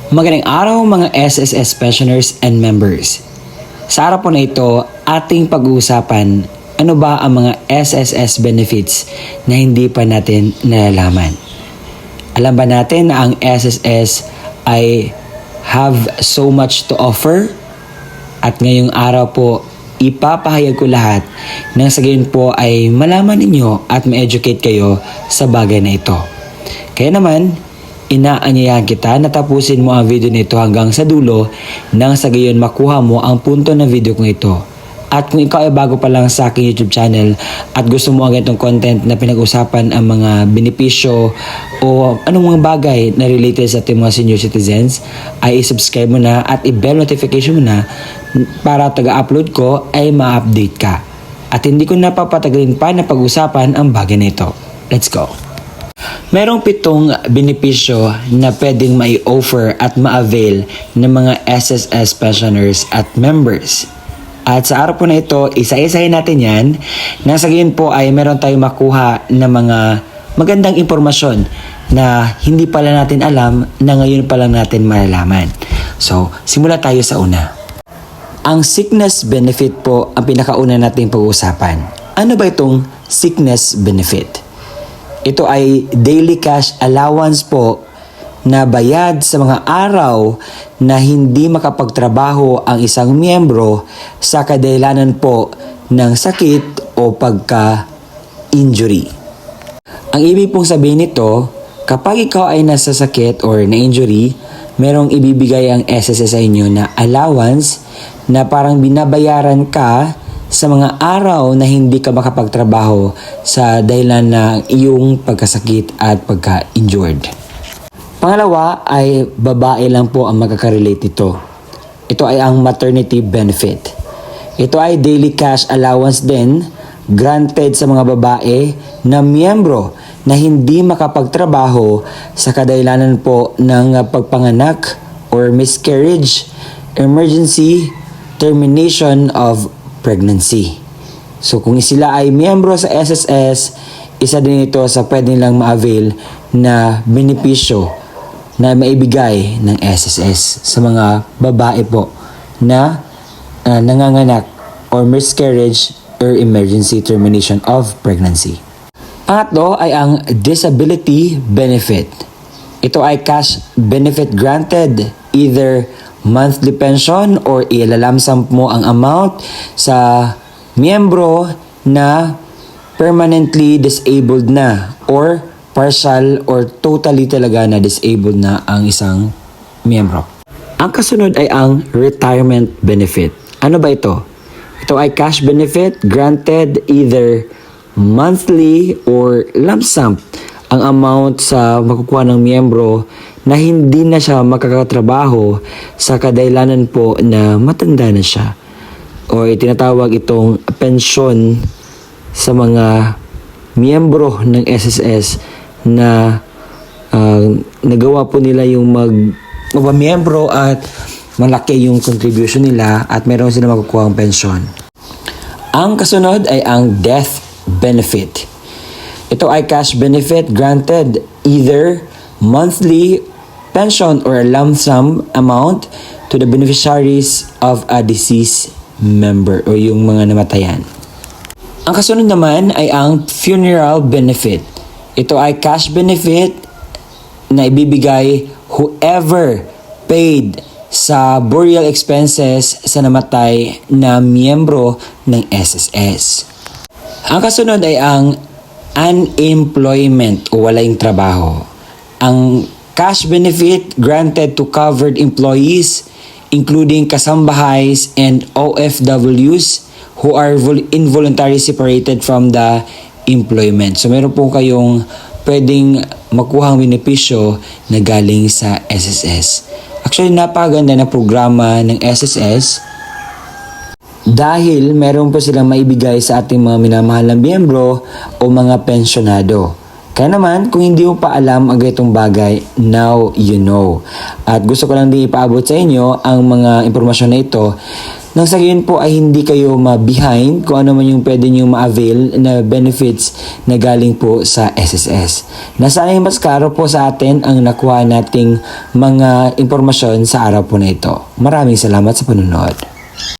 Magandang araw mga SSS pensioners and members. Sa araw po na ito, ating pag-uusapan ano ba ang mga SSS benefits na hindi pa natin nalalaman. Alam ba natin na ang SSS ay have so much to offer? At ngayong araw po, ipapahayag ko lahat nang sa gayon po ay malaman ninyo at ma-educate kayo sa bagay na ito. Kaya naman, inaanyayahan kita na tapusin mo ang video nito hanggang sa dulo nang sa gayon makuha mo ang punto ng video kong ito. At kung ikaw ay bago pa lang sa aking YouTube channel at gusto mo ang ganitong content na pinag-usapan ang mga benepisyo o anong mga bagay na related sa ating mga senior citizens, ay i-subscribe mo na at i-bell notification mo na para taga-upload ko ay ma-update ka. At hindi ko napapatagalin pa na pag-usapan ang bagay na ito. Let's go! Merong 7 benepisyo na pwedeng mai-offer at ma-avail ng mga SSS pensioners at members. At sa araw po na ito, isa-isahin natin yan. Nasa gayon po ay meron tayong makuha ng mga magandang impormasyon na hindi pala natin alam na ngayon pa lang natin malalaman. So, simula tayo sa una. Ang sickness benefit po ang pinakauna nating pag-uusapan. Ano ba itong sickness benefit? Ito ay daily cash allowance po na bayad sa mga araw na hindi makapagtrabaho ang isang miyembro sa kadahilanan po ng sakit o pagka-injury. Ang ibig pong sabihin nito, kapag ikaw ay nasa sakit or na-injury, merong ibibigay ang SSS sa inyo na allowance na parang binabayaran ka sa mga araw na hindi ka makapagtrabaho sa dahilan ng iyong pagkasakit at pagka-injured. Pangalawa ay babae lang po ang magkaka-relate nito. Ito ay ang maternity benefit. Ito ay daily cash allowance din granted sa mga babae na miyembro na hindi makapagtrabaho sa kadahilanan po ng pagpanganak or miscarriage, emergency, termination of pregnancy. So kung sila ay miyembro sa SSS, isa din ito sa pwede nilang ma-avail na benepisyo na maibigay ng SSS sa mga babae po na nanganganak or miscarriage or emergency termination of pregnancy. Pangatlo ay ang disability benefit. Ito ay cash benefit granted, either monthly pension or ilalamsam mo ang amount sa miyembro na permanently disabled na or partial or totally talaga na disabled na ang isang miyembro. Ang kasunod ay ang retirement benefit. Ano ba ito? Ito ay cash benefit granted either monthly or lump sum ang amount sa makukuha ng miyembro na hindi na siya makakatrabaho sa kadahilanan po na matanda na siya. O tinatawag itong pensyon sa mga miyembro ng SSS na nagawa po nila yung magmiyembro at malaki yung contribution nila at meron sila makukuha ang pensyon. Ang kasunod ay ang death benefit. Ito ay cash benefit granted either monthly pension or a lump sum amount to the beneficiaries of a deceased member o yung mga namatayan. Ang kasunod naman ay ang funeral benefit. Ito ay cash benefit na ibibigay whoever paid sa burial expenses sa namatay na miyembro ng SSS. Ang kasunod ay ang unemployment o walang trabaho. Ang cash benefit granted to covered employees including kasambahays and OFWs who are involuntarily separated from the employment. So meron po kayong pwedeng makuhang benepisyo na galing sa SSS. Actually, napakaganda na programa ng SSS dahil meron po silang maibigay sa ating mga minamahal na miyembro o mga pensyonado. Kaya naman, kung hindi mo pa alam ang ganitong bagay, now you know. At gusto ko lang din ipaabot sa inyo ang mga impormasyon na ito Nang sa gayon po ay hindi kayo ma-behind kung ano man yung pwede nyo ma-avail na benefits na galing po sa SSS. Nasanay mas klaro po sa atin ang nakuha nating mga impormasyon sa araw po na ito. Maraming salamat sa panunod.